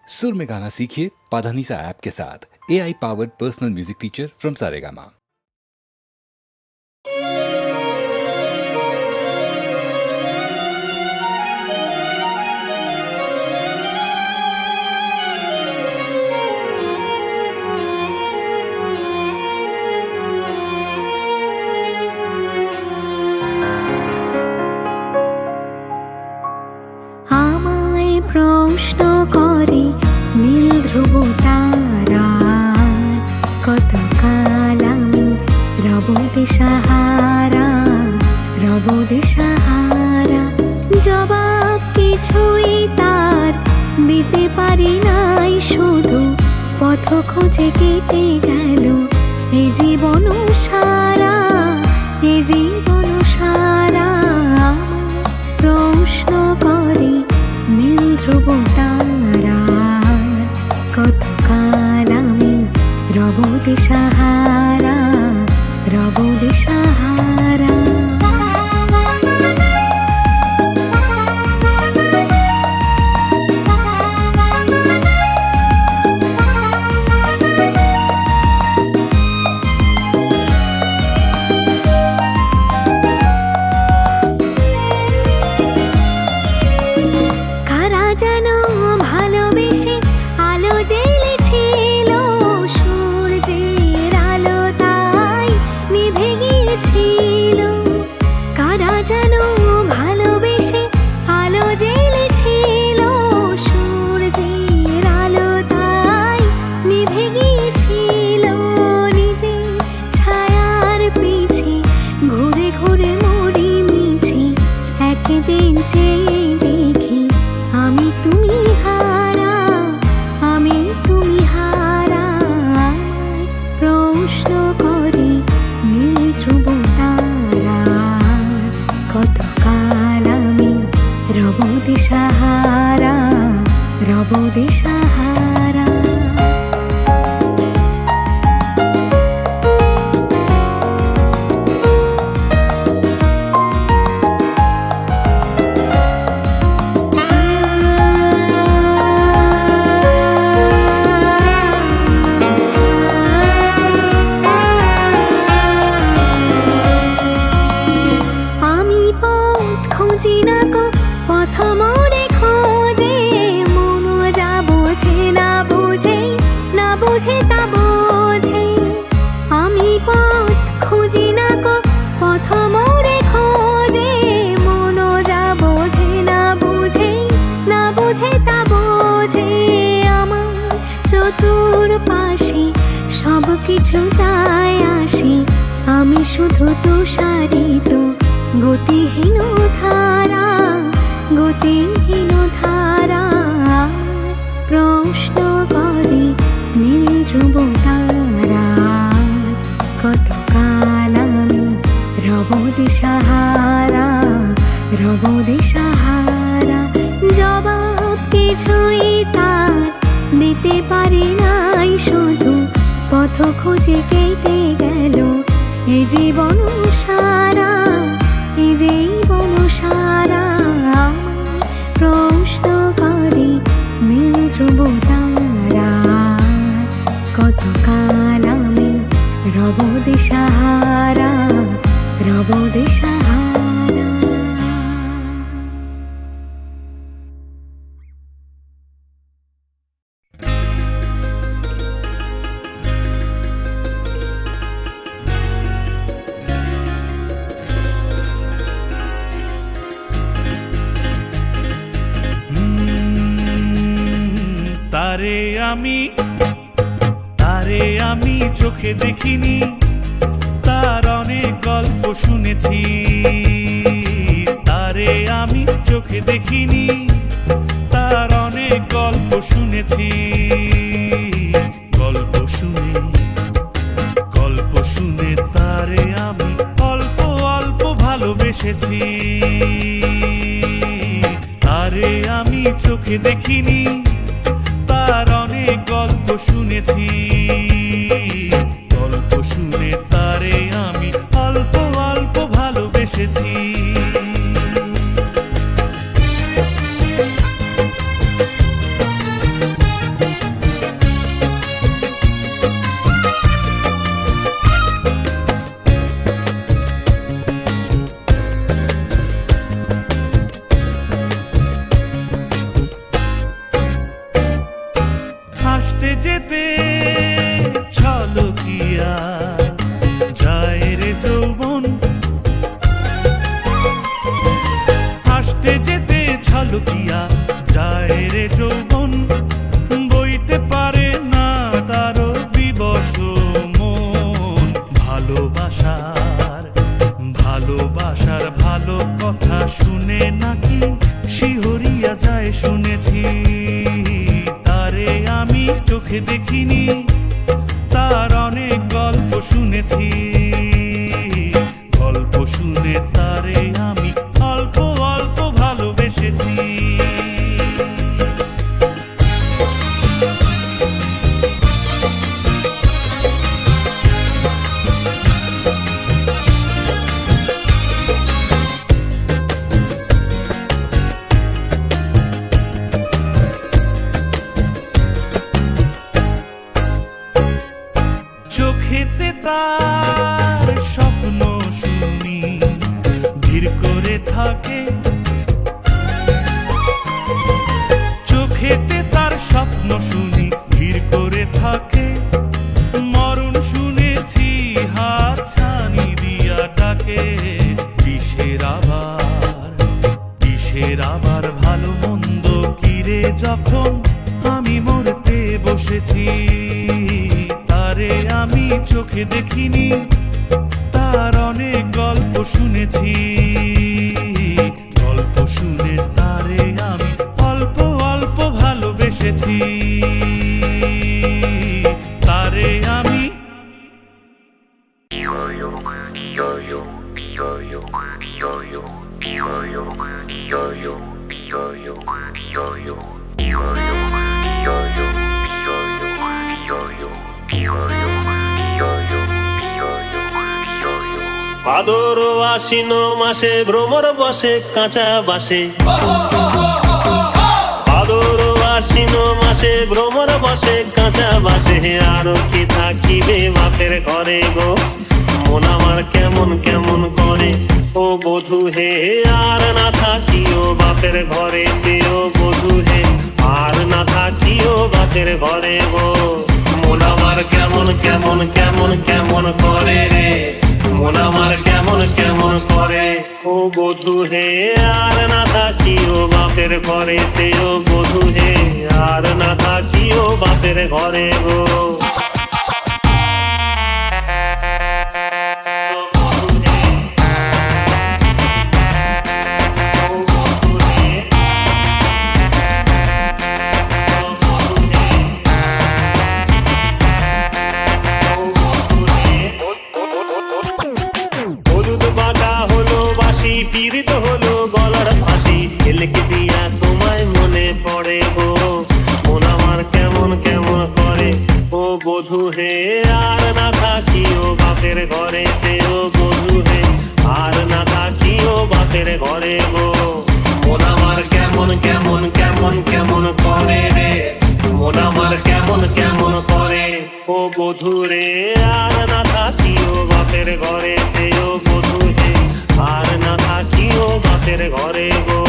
सुर में गाना सीखिए पाधानीसा ऐप के साथ। AI powered personal music teacher from Saregama. প্রশ্ন করে নীল ধ্রুব তারা, কত কাল আমি রব দিশাহারা, রব দিশাহারা। জবাব কিছুই তার দিতে পারি নাই, শুধু পথ খোঁজে কেটে গেল এ জীবন সারা, এ জীবন সারা। প্রশ্ন করি নীল ধ্রুব তারা, কত কাল আমি রব দিশাহারা, রব দিশাহারা। যেন ভালোবেসে আলো জ্বেলেছিল, সূর্যের আলো তাই নিভে গিয়েছিল। কারা যেন ভালোবেসে আলো জ্বেলেছিল, সূর্যের আলো তাই নিভে গিয়েছিল। নিজে ছায়ার পিছে ঘুরে ঘুরে মরি মিছি, একদিন চেয়ে দেখি আমি তুমি হারা, আমি তুমি হারা। প্রশ্ন করি নীল ধ্রুব তারা, কত কাল আমি রব দিশাহারা, রব দিশাহারা। খুঁজি না গো পথ মোরে খোঁজে, মন যা বোঝে না বুঝে, না বুঝে তা বোঝে। আমি পথ খুঁজি না গো পথ মোরে খোঁজে, মন যা বোঝে না বুঝে, না বুঝে তা বোঝে। আমার চতুর পাশে সব কিছু যায় আসি, আমি শুধু তুষারিত গতিহীন ধারা, গতিহীন ধারা। প্রশ্ন করি নীল ধ্রুব তারা, কত কাল আমি রব দিশাহারা, রব দিশাহারা। জবাব কিছুই তার দিতে পারি নাই, শুধু পথ খুঁজে কেটে গেল এ জীবন সারা, এ জীবন সারা। প্রশ্ন করি নীল ধ্রুব তারা, কত কাল আমি রব দিশাহারা, রব দিশাহারা। তারে আমি চোখে দেখিনি, তার অনেক গল্প শুনেছি। তারে আমি চোখে দেখিনি, তার অনেক গল্প শুনেছি। গল্প শুনে তারে আমি অল্প অল্প ভালোবেসেছি। তারে আমি চোখে দেখিনি, তার অনেক গল্প শুনেছি। গল্প শুনে তারে আমি অল্প অল্প ভালোবেসেছি। আসতে যেতে ছলকিয়া যায় রে যৌবন, আসতে যেতে ছলকিয়া যায় রে যৌবন, বইতে পারে না তারও বিবশ মন। ভালোবাসার ভালো কথা শুনে নাকি শিহরিয়া যায় শুনেছি, তারে আমি চোখে দেখিনি, তার অনেক গল্প শুনেছি, গল্প শুনে তারে আমি অল্প অল্প ভালোবেসেছি। চোখেতে তার স্বপ্ন শুনি ভিড় করে থাকে, চোখেতে তার স্বপ্ন শুনি ভিড় করে থাকে, মরণ শুনেছি হাত ছানি দিয়া ডাকে। কিসের আবার ভালো মন্দ কিরে যখন আমি মরতে বসেছি, তারে আমি চোখে দেখিনি, তার অনেক গল্প শুনেছি, গল্প শুনে তারে আমি অল্প অল্প ভালোবেসেছি, তারে আমি ভাদর আশ্বিন মাসে ভ্রমর বসে কাঁচা বাসে, ভাদর আশ্বিন মাসে ভ্রমর বসে কাঁচা বাসে, আর কি থাকিবে বাপের ঘরে গো, মন আমার কেমন কেমন করে ও বধূ হে, আর না থাকিও বাপের ঘরে ও বধূ হে, আর না থাকিও বাপের ঘরে গো, মন আমার কেমন কেমন কেমন কেমন করে রে, মন আমার কেমন কেমন করে ও বধূ হে, আর না থাকিও বাপের ঘরে ও বধূ হে, আর না থাকিও বাপের ঘরে গো। পীড়িত হলো গলার ফাঁসি, এলকে দিয়া তোমায় মনে পড়ে গো, মন আমার কেমন কেমন করে ও বধূ হে, আর না থাকিও বাপের ঘরে ও বধূ হে, আর না থাকিও বাপের ঘরে গো, মন আমার কেমন কেমন কেমন কেমন করে রে, মন আমার কেমন কেমন করে ও বধূ রে, আর না থাকিও বাপের ঘরে ও বধূ হে, আর না থাকিও বাপের ঘরে গো।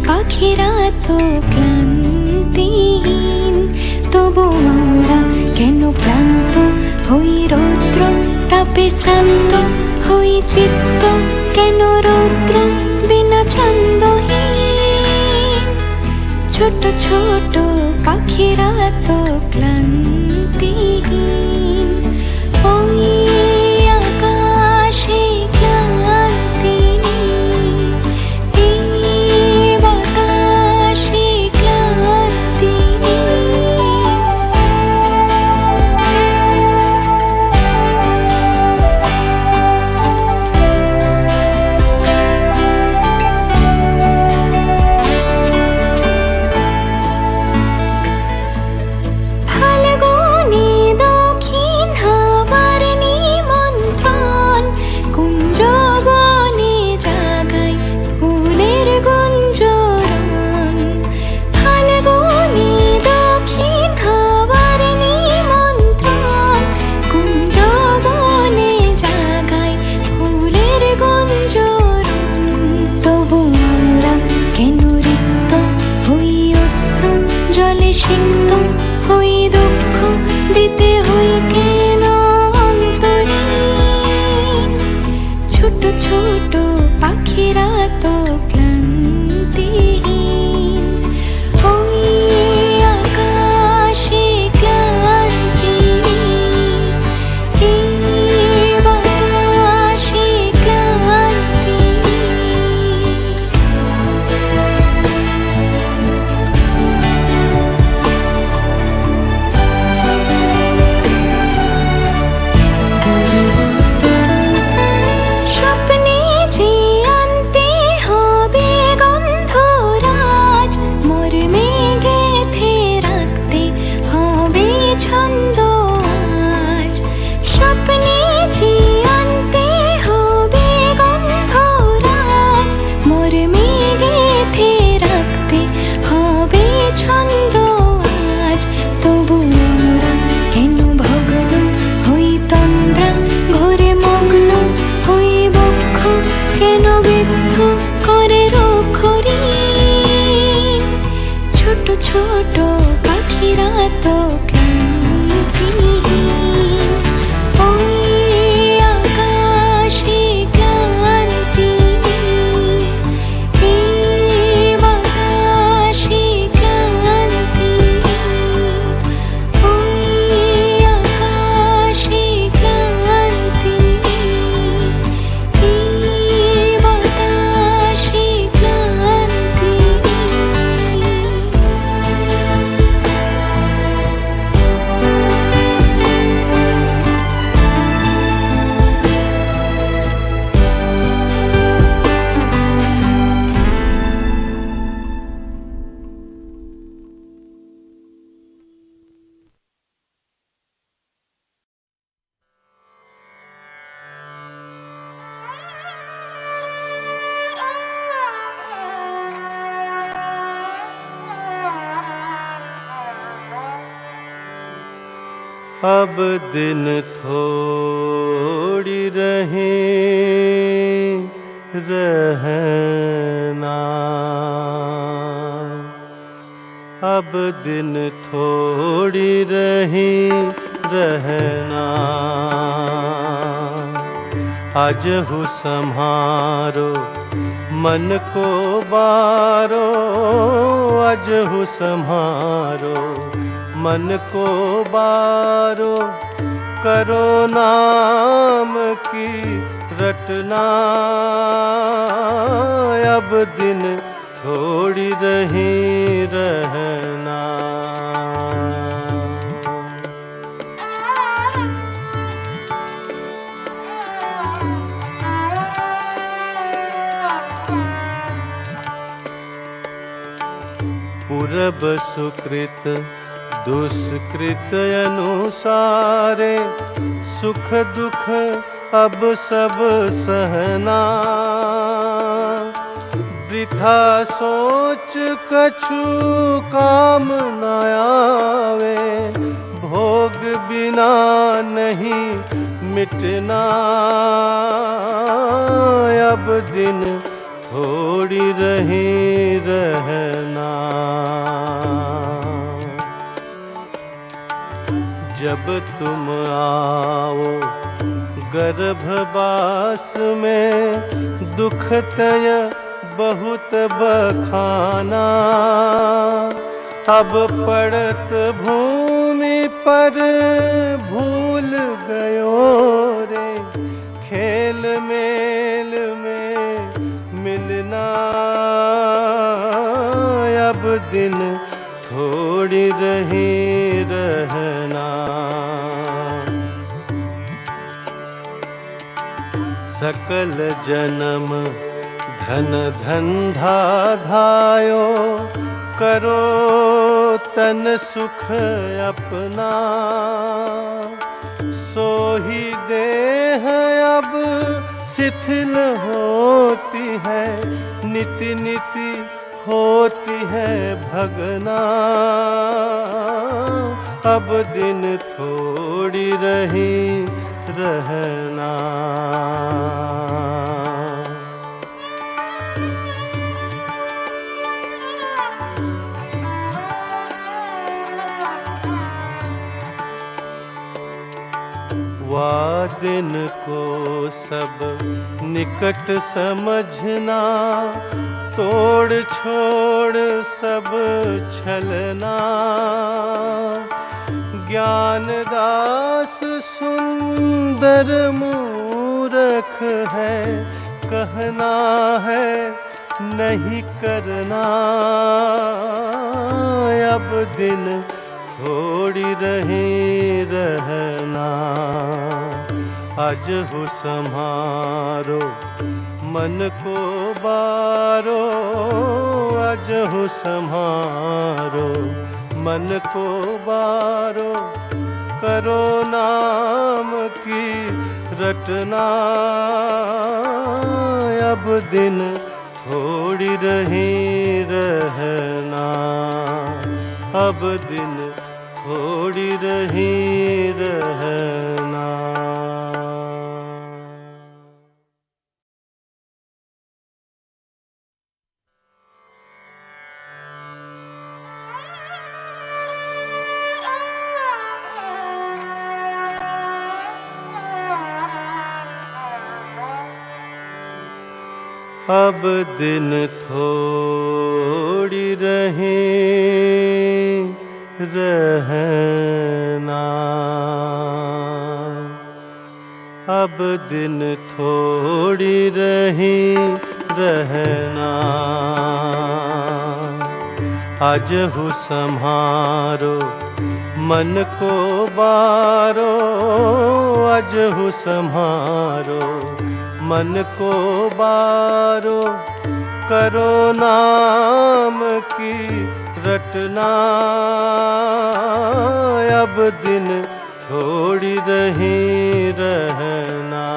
পাখিরা তো ক্লান্তিহীন, তবু আমরা কেন ক্লান্ত হই রৌদ্র তাপে শ্রান্ত হই চিত্ত কেন রৌদ্র বিনা ছোট ছোট পাখিরা তো ক্লান্তিহীন, ওই আকাশে ক্লান্তি নেই, এই বাতাসে ক্লান্তি নেই। ফাল্গুনে দক্ষিণ হাওয়ার নিমন্ত্রণ, কুঞ্জবনে জাগায় ফুলের গুঞ্জরণ। ফাল্গুনে দক্ষিণ হাওয়ার নিমন্ত্রণ, কুঞ্জবনে জাগায় ফুলের গুঞ্জরণ। তবু আমরা কেন রিক্ত হই, অশ্রু জলে সিক্ত হই, দুঃখ দিতে হই কেন অন্তরীণ? ছোট ছোট পাখিরা তো ক্লান্তিহীন, ওই আকাশে ক্লান্তি নেই, এই বাতাসে ক্লান্তি নেই। স্বপ্নে যে আনতে হবে গন্ধরাজ, মর্মে গেঁথে রাখতে হবে ছন্দ আজ। স্বপ্নে যে আনতে হবে গন্ধরাজ, মর্মে গেঁথে রাখতে হবে ছন্দ আজ। তবু আমরা কেন ভগ্ন হই তন্দ্রা, ঘরে মগ্ন হই বক্ষ কেন বিদ্ধ করে রক্ষরীণ? ছোট ছোট পাখিরা তো ক্লান্তিহীন, ওই আকাশে ক্লান্তি নেই, এই বাতাসে ক্লান্তি নেই, ওই আকাশে ক্লান্তি নেই, এই বাতাসে ক্লান্তি নেই। अब दिन थोड़ी रहे रहना, अब दिन थोड़ी रही रहना। आज हो सम्हारो मन को बारो, आज हो सम्हारो मन को बारो। करो नाम की रटना, अब दिन थोड़ी रही रहना। पूरब सुकृत दुष्कृत अनुसारे, सुख दुख अब सब सहना। वृथा सोच कछु काम न आवे, भोग बिना नहीं मिटना। अब दिन थोड़ी रही रहना। जब तुम आओ गर्भवास में, दुख तय बहुत बखाना, अब पड़त भूमि पर भूल गयो रे, खेल मेल में मिलना अब दिन थोड़ी रही रहना। सकल जन्म धन धंधा धायो, करो तन सुख अपना, सोही देह अब शिथिल होती है, निति निति होती है भगना, अब दिन थोड़ी रही रहना। दिन को सब निकट समझना, तोड़ छोड़ सब छलना, ज्ञानदास सुंदर मूरख है, कहना है नहीं करना, अब दिन थोड़ी रही रहना। अजहु सम्हारो मन को बारो, अजहु सम्हारो मन को बारो, करो नाम की रटना, अब दिन थोड़ी रही रहना, अब दिन थोड़ी रही रहना। अब दिन थोड़ी रही रहना, अब दिन थोड़ी रही रहना। अजहु सम्हारो मन को बारो, अजहु सम्हारो मन को बारो, करो नाम की रटना, अब दिन थोड़ी रही रहना।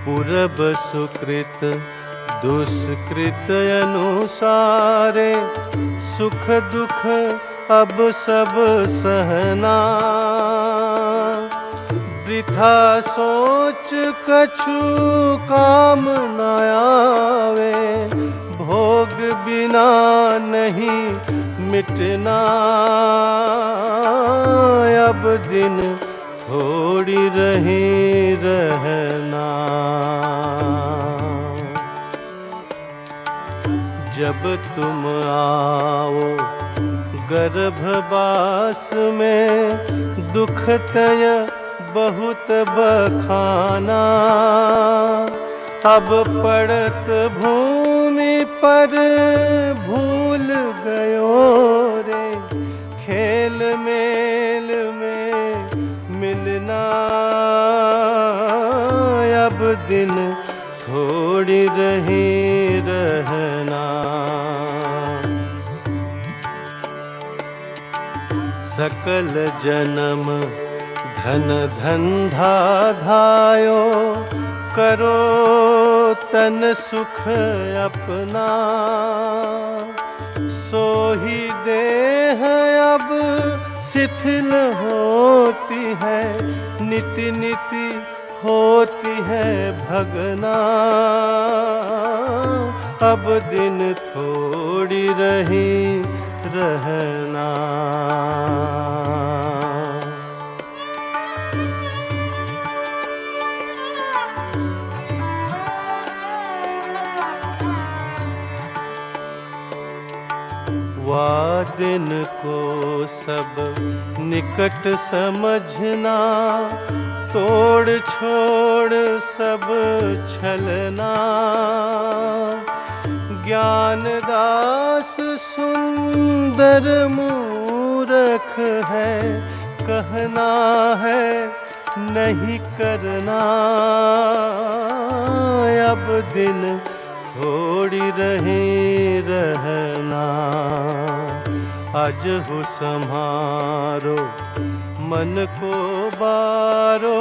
पूरब सुकृत दुष्कृत अनुसारे, सुख दुख अब सब सहना, वृथा सोच कछु काम न आवे, भोग बिना नहीं मिटना, अब दिन थोड़ी रही रहना। जब तुम आओ गर्भवास में, दुख तय बहुत बखाना, अब पड़त भूमि पर भूल गयो रे, खेल मेल में मिलना, अब दिन थोड़ी रही रहना। सकल जन्म धन धंधा धायो, करो तन सुख अपना, सोही देह अब शिथिल होती है, निति निति होती है भगना, अब दिन थोड़ी रही रहना। दिन को सब निकट समझना, तोड़ छोड़ सब छलना। ज्ञानदास सुंदर मूरख है, कहना है नहीं करना। अब दिन थोड़ी रही रहना। अजहु सम्हारो मन को बारो,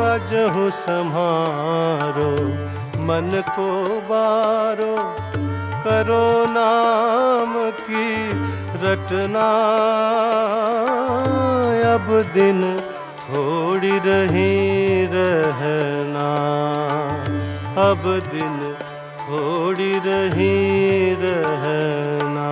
अजहु सम्हारो मन को बारो। करो नाम की रटना, अब दिन थोड़ी रही रहना। अब दिन थोड़ी रही रहना।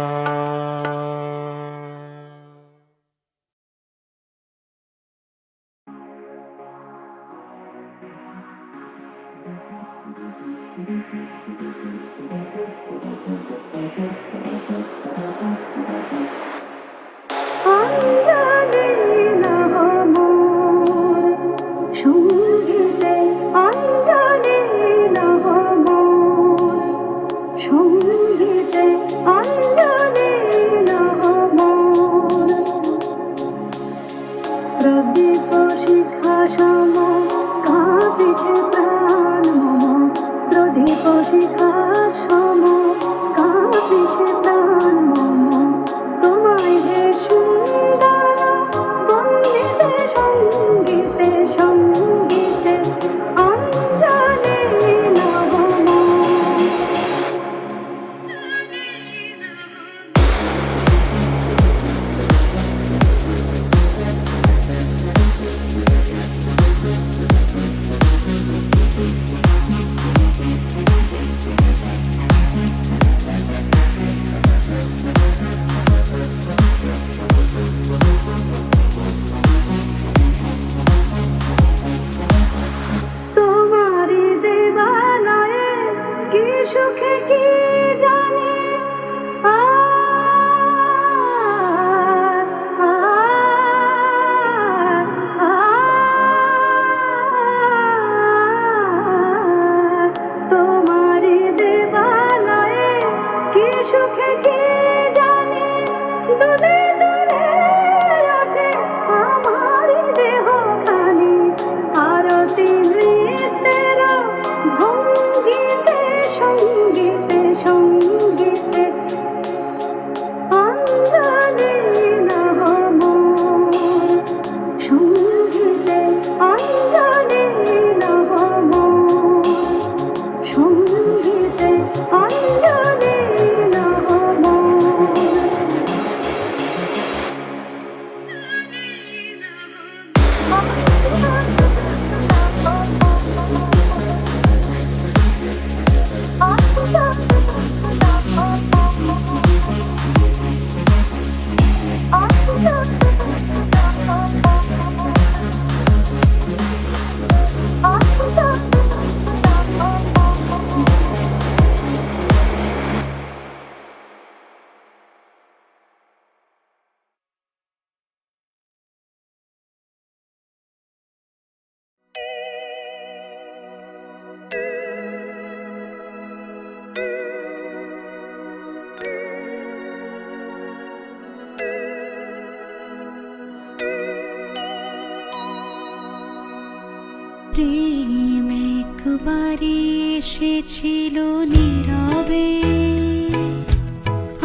প্রেম একবারে এসেছিল নীরবে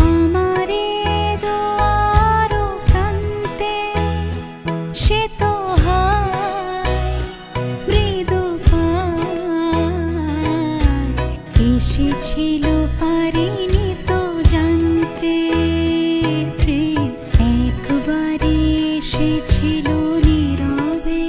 আমারে দুয়ার প্রান্তে, সে তো হয় মৃদু এসেছিল পারিনি তো জানতে। প্রেম একবারে এসেছিল নীরবে।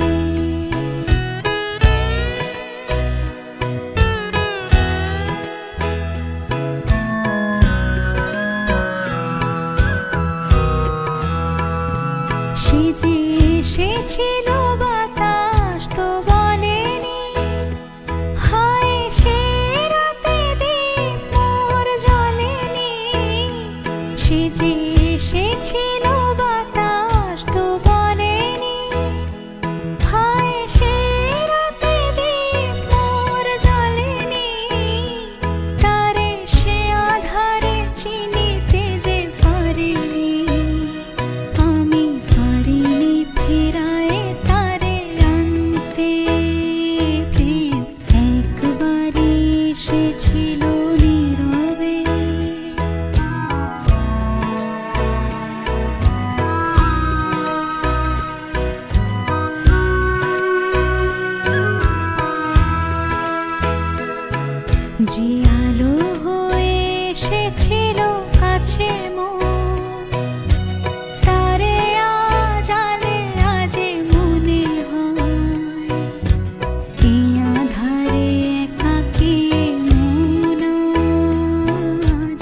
সে যে এসেছিল বাতাস তো বলেনি, হায় সে রাতে দীপ মোর জ্বলেনি, তারে সে আধারে চিনিতে যে পারিনি, আমি পারিনি ফেরায় তারে আনতে, প্রেম একবারই এসেছিল নীরবে। যে আলো হয়ে এসেছিল কাছে মন, তারে আজ আলে আজে মনে হয়, এই আধারে একাকী মন আজ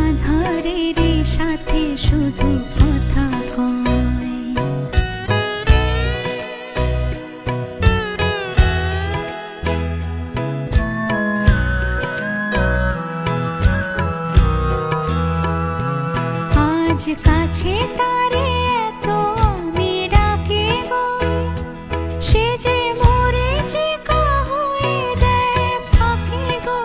আধারের সাথে শুধু কথা কয়। আজ কাছে তারে এত আমি ডাকি গো, সে যে মরে চিকা হয়ে দেয় ফাঁকি গো।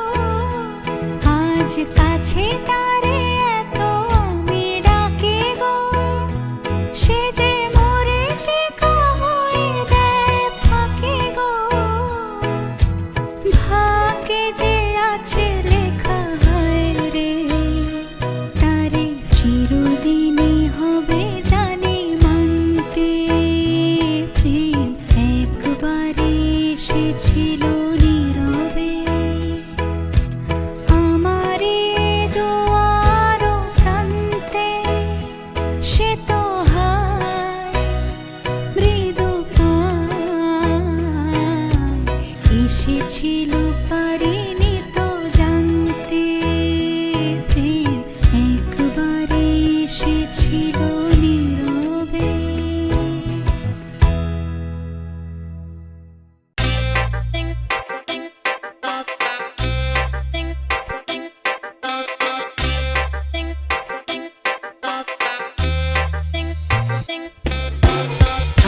আজ কাছে তারে এত আমি ডাকি গো, সে যে মরে চিকা হয়ে দেয় ফাঁকি গো। ভাগ্যে যে আছে লেখা হয় রে, তারে চিরদিনই হবে জানি মানতে, প্রেম একবারই এসেছিল নীরবে। আমারে দুয়ার প্রান্তে সে তো হায় মৃদু পায়, এসেছিল পারিনি তো জানতে, প্রেম একবারই এসেছিল নীরবে।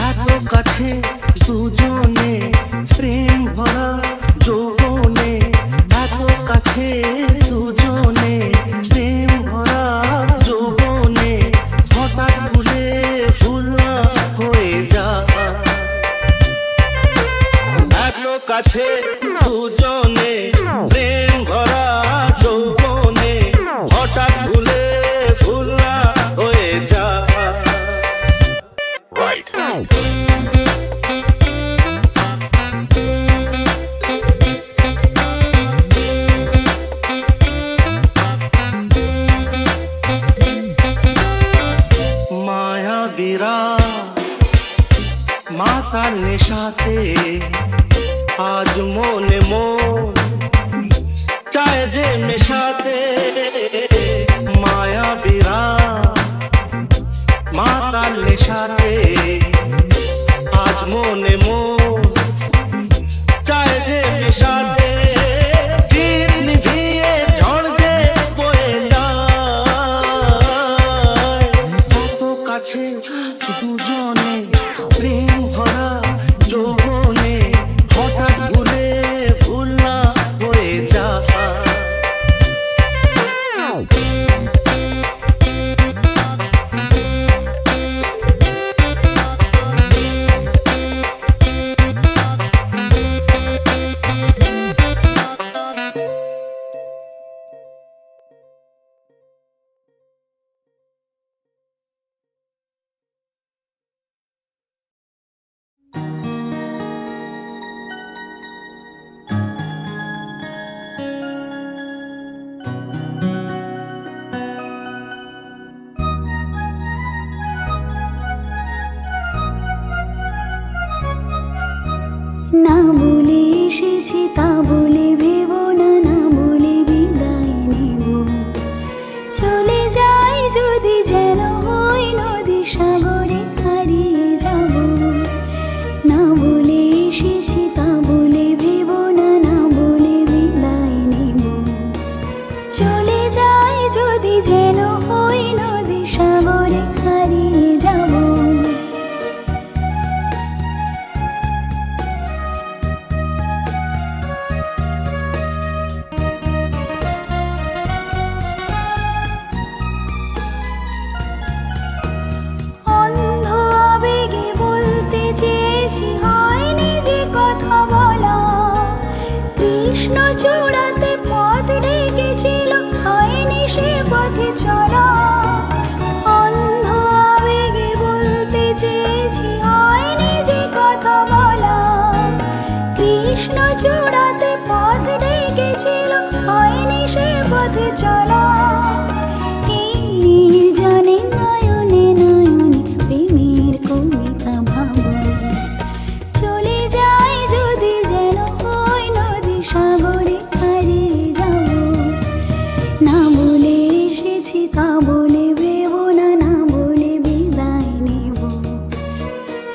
এত কাছে দুজনে প্রেম ভরা যৌবনে, এত কাছে দুজনে প্রেম ভরা যৌবনে, হঠাৎ ভুলে ভুলা হয়ে যায়। এত কাছে দুজনে প্রেম ভরা যৌবনে, হঠাৎ ভুলে ভুলা হয়ে যায়। মায়াবীরা মাতার নেশাতে আজ মনে মন চায় যে মেশাতে। মায়াবীরা মাতার নেশাতে আজ মনে মন চায় যে মেশাতে। দিন নিভিয়ে ঝড় যে বয়ে যায়, এত কাছে দুজনে প্রেম ভরা যৌবনে, হঠাৎ ভুলে ভুলা হয়ে যায়। না বলে এসেছি তা বলে ভেব না, না বলে বিদায় নেব। চলে যাই যদি যেন হই নদী সাগরে হারিয়ে যাব। না বলে এসেছি তা বলে ভেব না, না বলে বিদায় নেব। চলে যাই যদি যেন হই নদী চলা অন্ধ আবেগে বলতে চেয়েছি হয়নি যে কথা বলা কৃষ্ণ চূড়াতে পথ ডেকেছিল হয়নি সে পথে চলা এই নির্জনে নয়নে নয়নে প্রেমের কবিতা ভাবো চলে যাই যদি যেন হয় নদী সাগরে হারিয়ে যাব না বলে এসেছি তা বলে ভেবো না না বলে বিদায় নেব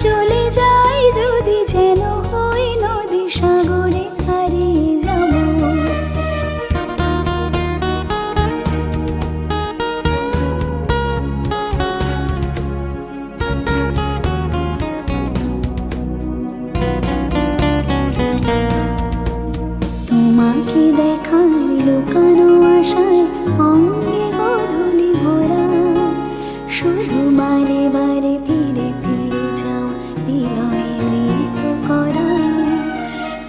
চলে যাই যদি যেন হয় নদী সাগরে হারিয়ে যাব তোমাকে দেখার লুকানো আশায় অঙ্গে গোধূলি ভরা শুধু বারে বারে ফিরে ফিরে যাওয়া হৃদয়ে মৃত করা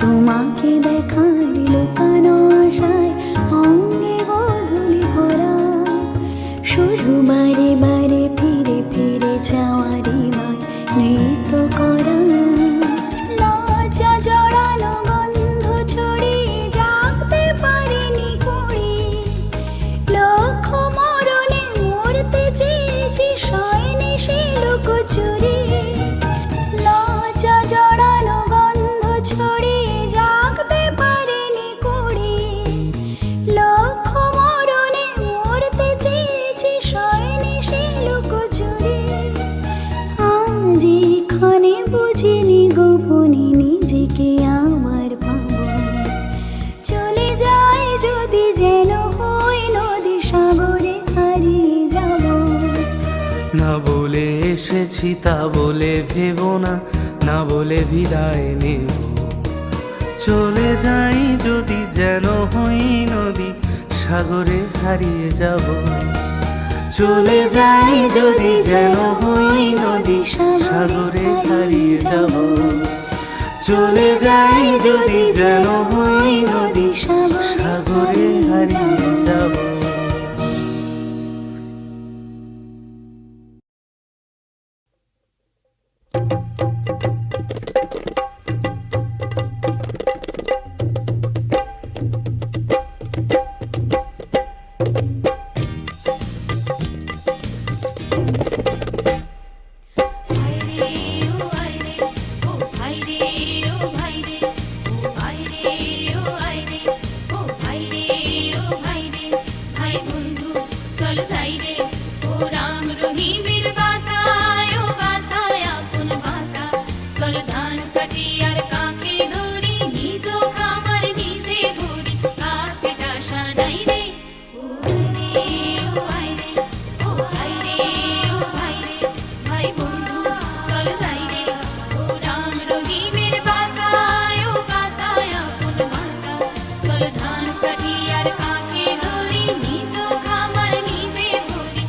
তোমাকে দেখার লুকানো আশায় অঙ্গে গোধূলি ভরা শুধু বারে বারে ফিরে ফিরে যাওয়া হৃদয় মৃত করা লজ্জা জড়ানো গন্ধ ছড়িয়ে জাগতে পারিনি কুড়ি লক্ষ মরণে মরতে চেয়েছি শয়নি সে লুকোচুরি লজ্জা জড়ানো গন্ধ ছড়িয়ে জাগতে পারিনি কুড়ি লক্ষ মরণে মরতে চেয়েছি শয়নি সে লুকোচুরি আজ এখানে বুঝিনি গোপনে নিজেকে আমার পাবো চলে যাই যদি যেন হয় নদী সাগরে হারিয়ে যাব না বলে এসেছি তা বলে ভেবো না না বলে বিদায় নেব চলে যাই যদি যেন হই নদী সাগরে হারিয়ে যাব চলে যাই যদি যেন হই নদী সাগরে হারিয়ে যাব চলে যাই যদি যেন হই নদী সাগরে হারিয়ে যাব ধান কাটিয়ার কাকে ধরি নিজ খামার নিজে ভরি